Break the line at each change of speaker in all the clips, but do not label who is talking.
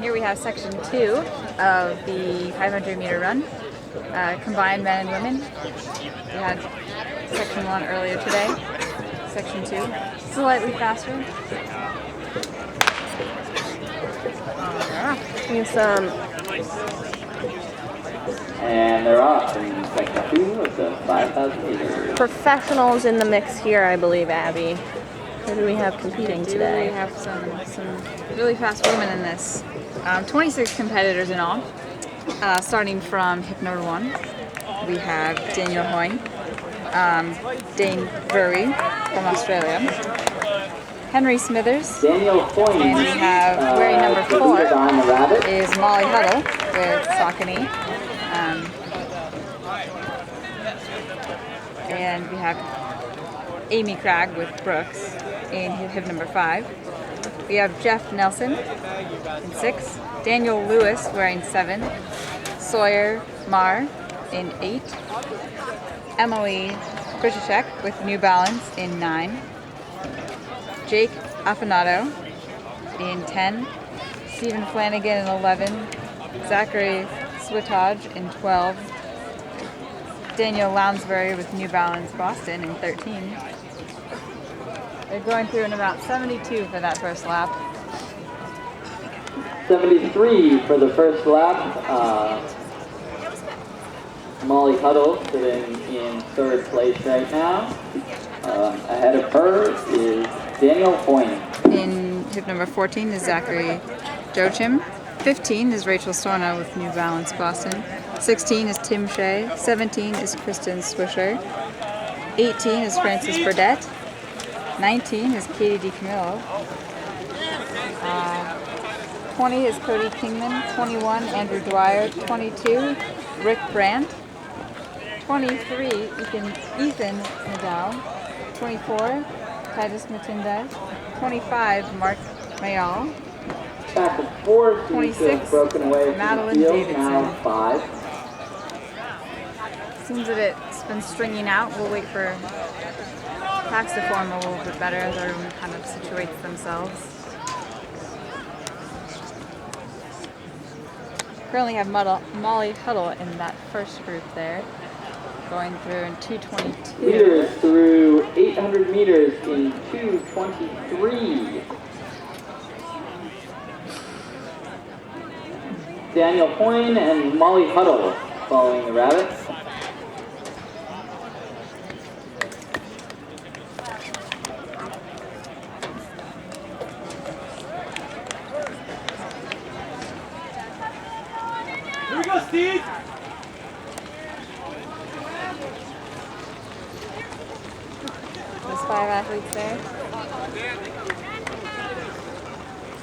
Here we have section 2 of the 500-meter run, combined men and women. We had section 1 earlier today, section 2, slightly faster.
And they're off in section 2 of the 5,000 meters.
Professionals in the mix here, I believe, Abby. Who do we have competing today?
We have some really fast women in this. 26 competitors in all. Starting from hip number 1, we have Daniel Hoyne, Dane Bury from Australia, Henry Smithers,
Daniel Hoyne,
and we have wearing number 4 is Molly Huddle with Saucony. And we have Amy Cragg with Brooks in hip number 5. We have Jeff Nelson in 6, Daniel Lewis wearing 7, Sawyer Marr in 8, Emily Krzyzewski with New Balance in 9, Jake Afanato in 10, Stephen Flanagan in 11, Zachary Switage in 12, Daniel Lounsbury with New Balance Boston in 13. They're going through in about 72 for that first lap.
73 for the first lap. Molly Huddle sitting in 3rd place right now. Ahead of her is Daniel Hoyne.
In hip number 14 is Zachary Joachim. 15 is Rachel Storna with New Balance Boston. 16 is Tim Shea. 17 is Kristen Swisher. 18 is Frances Burdett. 19 is Katie DiCamillo. 20 is Cody Kingman. 21, Andrew Dwyer. 22, Rick Brandt. 23, Ethan Nadal. 24, Titus Matinda. 25, Mark Mayall.
Back and forth,
26,
broken away
Madeline Davidson.
Now 5.
Seems that it's been stringing out. We'll wait for packs to form a little bit better as everyone kind of situates themselves. Currently have Molly Huddle in that first group there, going through in 2:22.
Leaders through 800 meters in 2:23. Daniel Hoyne and Molly Huddle following the rabbits.
Here we go, Steve!
There's 5 athletes there.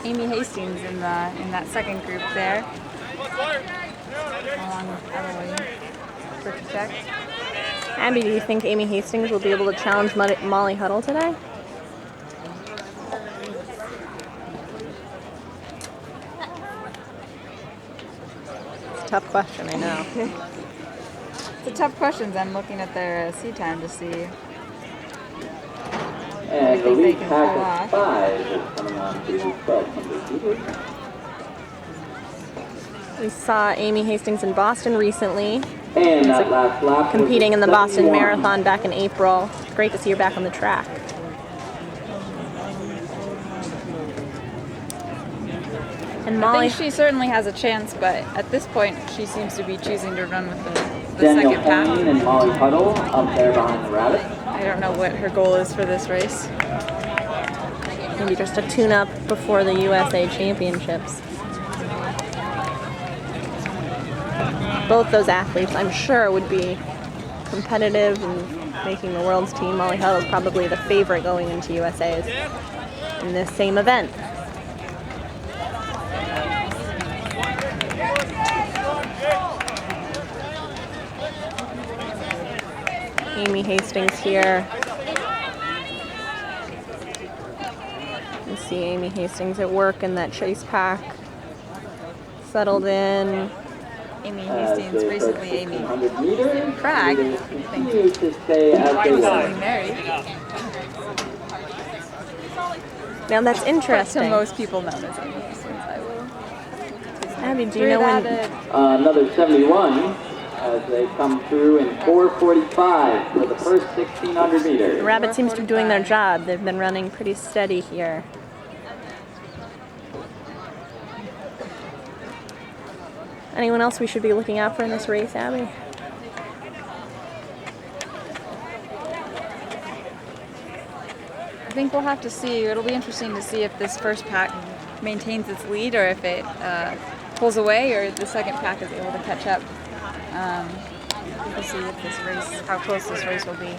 Amy Hastings in that second group there, along with Emily Krzyzewski.
Abby, do you think Amy Hastings will be able to challenge Molly Huddle today? It's a tough question, I know.
It's a tough question. I'm looking at their seat time to see.
And the
think they
lead
can
pack
pull
of
off.
5 is coming on to 1,200 meters.
We saw Amy Hastings in Boston recently,
And that last lap
competing in the Boston
71.
Marathon back in April. Great to see her back on the track. And
I
Molly,
think she certainly has a chance, but at this point, she seems to be choosing to run with the
Daniel
second pack.
Hoyne and Molly Huddle up there behind the rabbit.
I don't know what her goal is for this race.
maybe just a tune-up before the USA Championships. Both those athletes, I'm sure, would be competitive and making the world's team. Molly Huddle is probably the favorite going into USA's in this same event. Amy Hastings here. You see Amy Hastings at work in that chase pack. Settled in.
Amy Hastings, recently Amy Cragg, I think,
Continue to stay as they
recently
were.
married.
Now that's
But
interesting.
to most people known as Amy Hastings, I will
Abby, do you know when?
Another 71 as they come through in 4:45 for the first 1,600 meters.
The Rabbit seems to be doing their job. They've been running pretty steady here. Anyone else we should be looking out for in this race, Abby?
I think we'll have to see. It'll be interesting to see if this first pack maintains its lead or if it pulls away or the second pack is able to catch up. We'll see if this race, how close this race will be.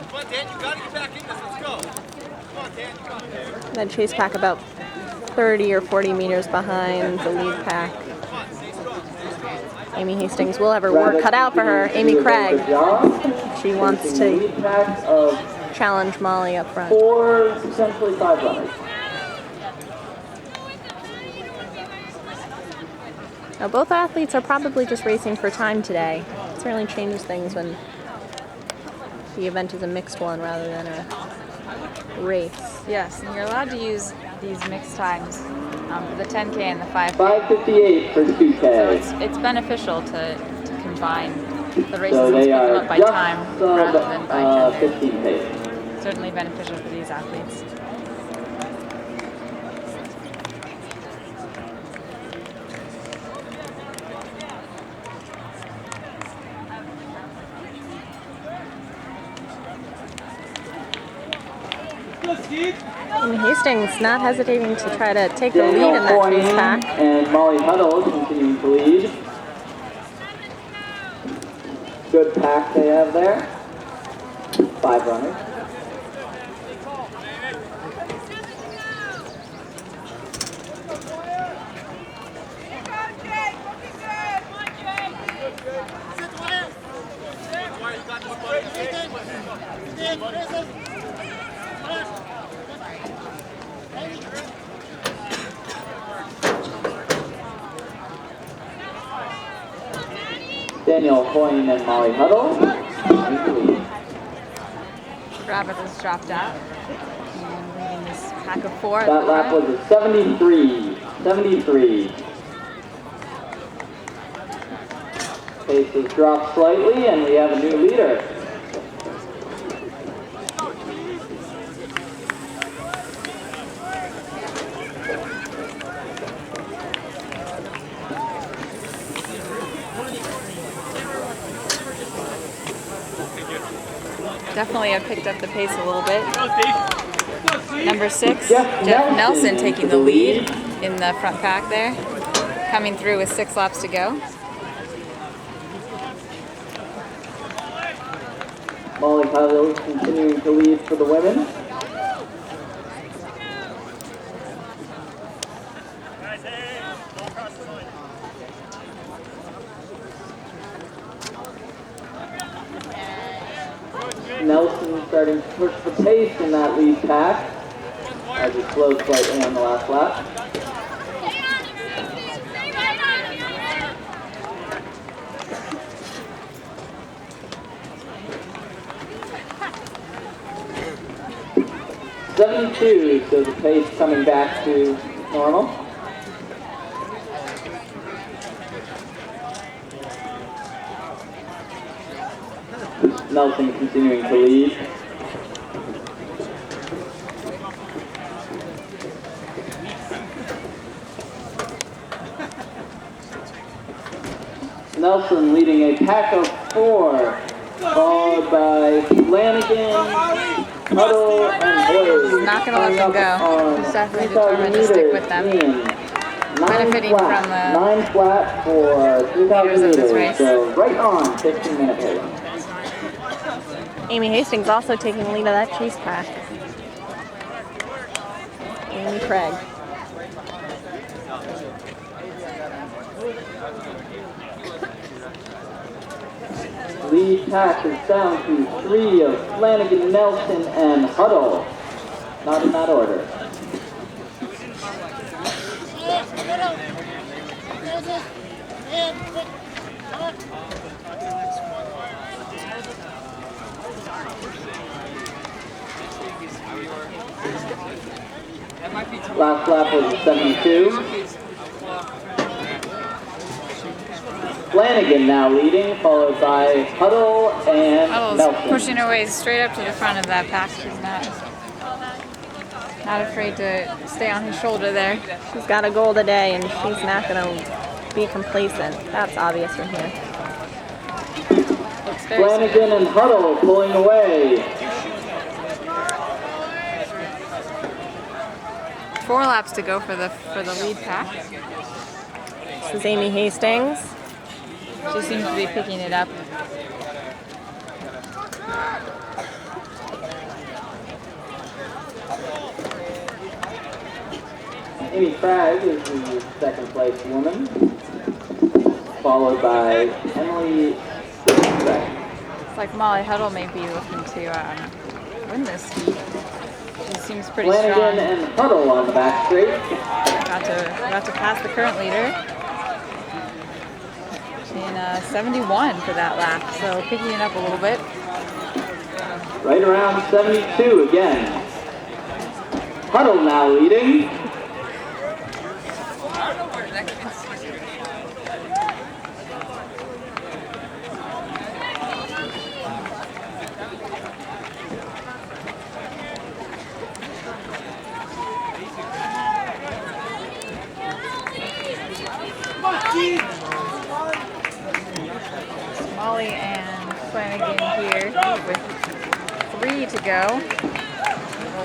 Come on, Dan, you gotta get back in this. Let's go. Come on, Dan, you got this.
That chase pack about 30 or 40 meters behind the lead pack. Amy Hastings will have her work cut out for her. Amy Craig. She wants to challenge Molly up front.
4, potentially 5 runners.
Now, both athletes are probably just racing for time today. It certainly changes things when the event is a mixed one rather than a race.
Yes, and you're allowed to use these mixed times for the 10K and the 5K.
5:58 for 2K.
So it's beneficial to combine the races
So
and
they
split them
are
up by
just
time rather than by gender.
15 pace.
Certainly beneficial for these athletes.
Amy Hastings not hesitating to try to take the lead in that chase pack.
And Molly Huddle continuing to lead. Good pack they have there. 5 runners. Daniel Hoyne and Molly Huddle.
Rabbit has dropped out and leading this pack of 4.
That lap was a 73. 73. Pace has dropped slightly and we have a new leader.
Definitely have picked up the pace a little bit. Number 6,
Jeff
Nelson taking the lead in the front pack there. Coming through with 6 laps to go.
Molly Huddle continuing to lead for the women. Nelson starting to push the pace in that lead pack as he slowed slightly on the last lap. .72, so the pace coming back to normal. Nelson continuing to lead. Nelson leading a pack of 4, followed by Flanagan, Huddle, and Boyd.
He's not going to let them go. He's definitely determined to stick with them. Benefiting from the
9 flat for 3,000
leaders of this
meters,
race.
so right on 15-minute pace.
Amy Hastings also taking the lead of that chase pack. Amy Craig.
Lead pack is down to 3 of Flanagan, Nelson, and Huddle. Not in that order. Last lap was 72. Flanagan now leading, followed by Huddle and
Huddle's
Nelson.
pushing her way straight up to the front of that pack. She's not afraid to stay on his shoulder there.
She's got a goal today, and she's not going to be complacent. That's obvious from here.
Looks very
Flanagan and Huddle pulling away.
4 laps to go for the lead pack.
This is Amy Hastings.
She seems to be picking it up.
Amy Cragg is the second place woman, followed by Emily.
It's like Molly Huddle may be looking to win this heat. She seems pretty
Flanagan
strong.
and Huddle on the back straight.
About to pass the current leader. In 71 for that lap, so picking it up a little bit.
Right around 72 again. Huddle now leading.
Molly and Flanagan here with 3 to go.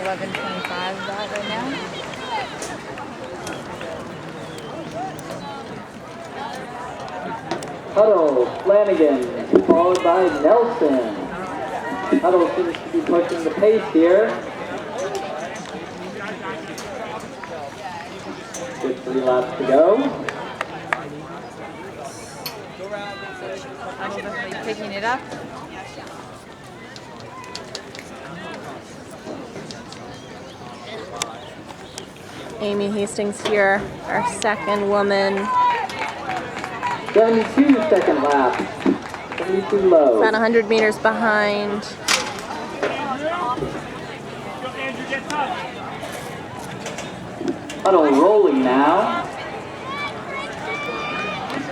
11:25 about right now.
Huddle, Flanagan, followed by Nelson. Huddle seems to be pushing the pace here. Good 3 laps to go.
I'm definitely picking it up.
Amy Hastings here, our second woman.
72 second lap. 72 low.
About 100 meters behind.
Huddle rolling now.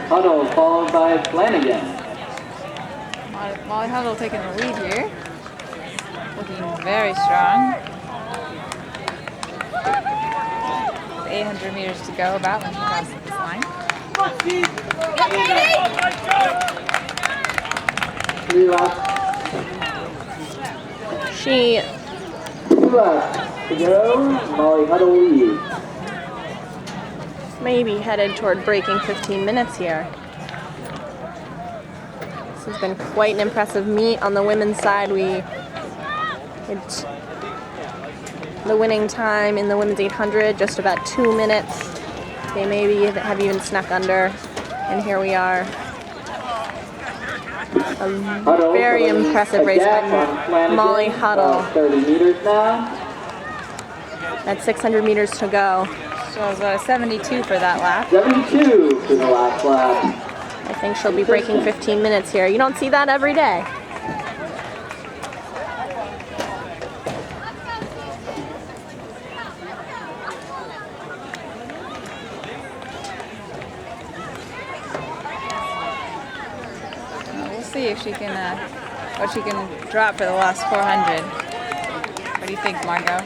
Huddle followed by Flanagan.
Molly Huddle taking the lead here. Looking very strong. 800 meters to go about when she crosses this line.
3 laps.
She
2 laps to go. Molly Huddle leads.
may be headed toward breaking 15 minutes here. This has been quite an impressive meet on the women's side. The winning time in the women's 800, just about 2 minutes. They maybe have even snuck under, and here we are. A very impressive race by Molly Huddle.
30 meters now.
At 600 meters to go.
So it was 72 for that lap.
72 for the last lap.
I think she'll be breaking 15 minutes here. You don't see that every day.
We'll see if she can, what she can drop for the last 400. What do you think, Margot?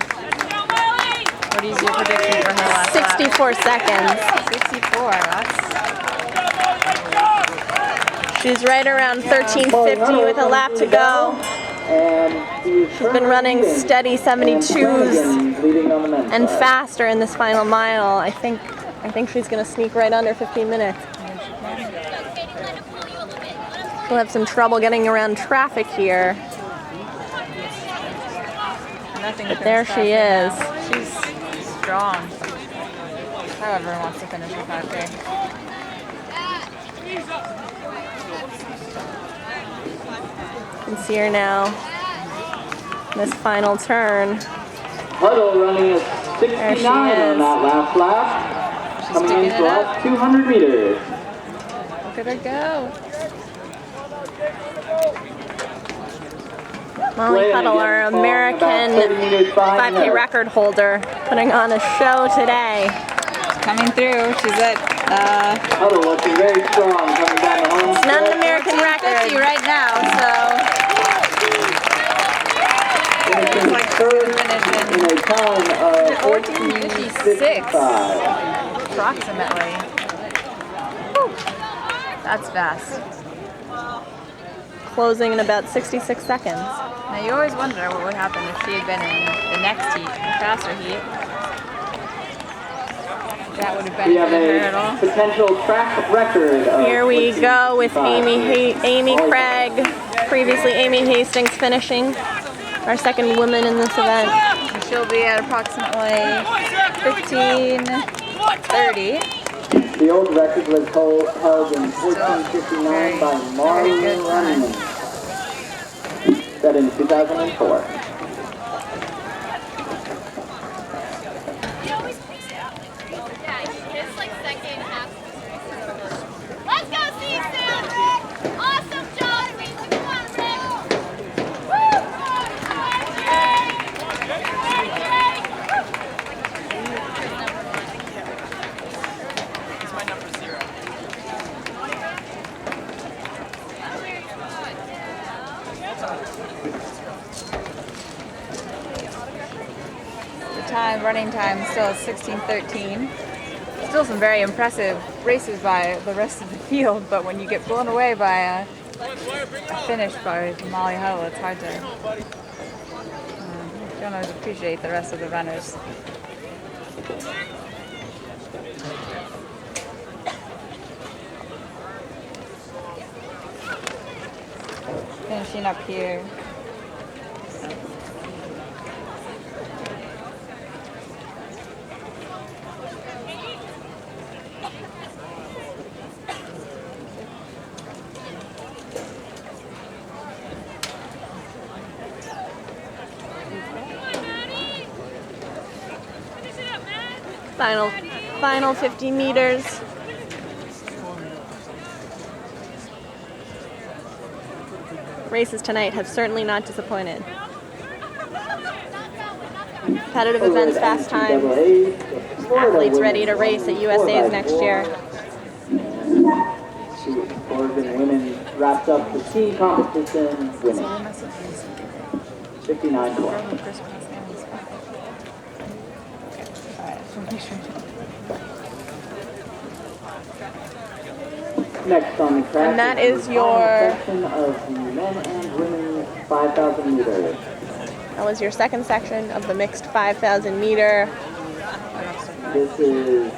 What is your prediction for her last
64 seconds.
lap? 64, that's...
She's right around 13:50 with a lap to go. She's been running steady 72s and faster in this final mile. I think she's going to sneak right under 15 minutes. She'll have some trouble getting around traffic here. But there she is.
She's strong. However wants to finish her 5K.
You can see her now. This final turn.
Huddle running at 69 on that last lap. Coming into the last 200 meters.
Look at her go.
Molly Huddle, our American 5K record holder, putting on a show today.
She's coming through. She's at
Huddle looking very strong coming down the home.
It's not an American
50
record.
right now, so
Finishing
like
third
finishing
in a time of
14:56
14:55.
approximately. Whew. That's fast.
Closing in about 66 seconds.
Now you always wonder what would happen if she had been in the next heat, the faster heat. That would have
We have
benefited her at all.
a potential track record of
Here we go with
14:55.
Amy Craig, previously Amy Hastings finishing, our second woman in this event.
And she'll be at approximately 15:30.
The old record was held in 14:59 by
very
Marlon
good time.
Runyon, set in 2004.
Let's go, Season! Awesome job, Reese! Come on, Rick! Woo!
It's my number 0.
The running time still is 16:13. Still some very impressive races by the rest of the field, but when you get blown away by a finish by Molly Huddle, it's hard to don't always appreciate the rest of the runners. Finishing up here.
Final 50 meters. Races tonight have certainly not disappointed. Competitive events, fast times, athletes ready to race at USA's next year.
Oregon women wraps up the team competition winning 59-12. Next on the track,
And that is
the
your-
final section of the men and women's 5,000 meters.
That was your second section of the mixed 5,000 meter.
This is